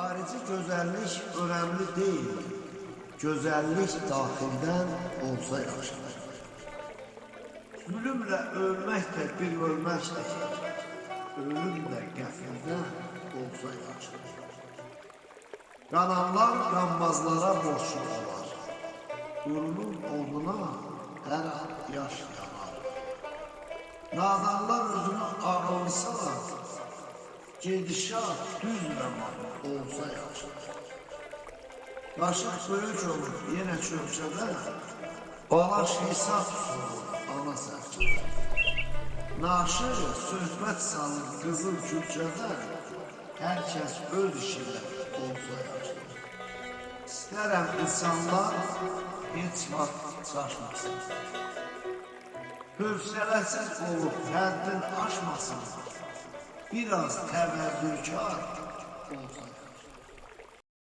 Xarici gözəllik önemli değil. Gözəllik daxildən olsa yaxşıdır. Ölümlə ölmək də bir ölməkdir. Ölüm də qəfildən olsa yaxşıdır. Qananlar qanmazlara borçlu olar. Qurunun oduna hər an yaş yanar. Nadanlar özünü ağılsalar, gedişat düz rəman olsa yaxşıdır. Qaşıq böyük olur yenə çökçədə, balaş hesab sorur ana sərçədə. Naşır söhbət salır qızıl külçədə, hər kəs öz işində olsa yaxşıdır. İstərəm insanlar heç vaxt çaşmasın. Hövsələsiz olub həddin aşmasın. Biraz təvəzzülkar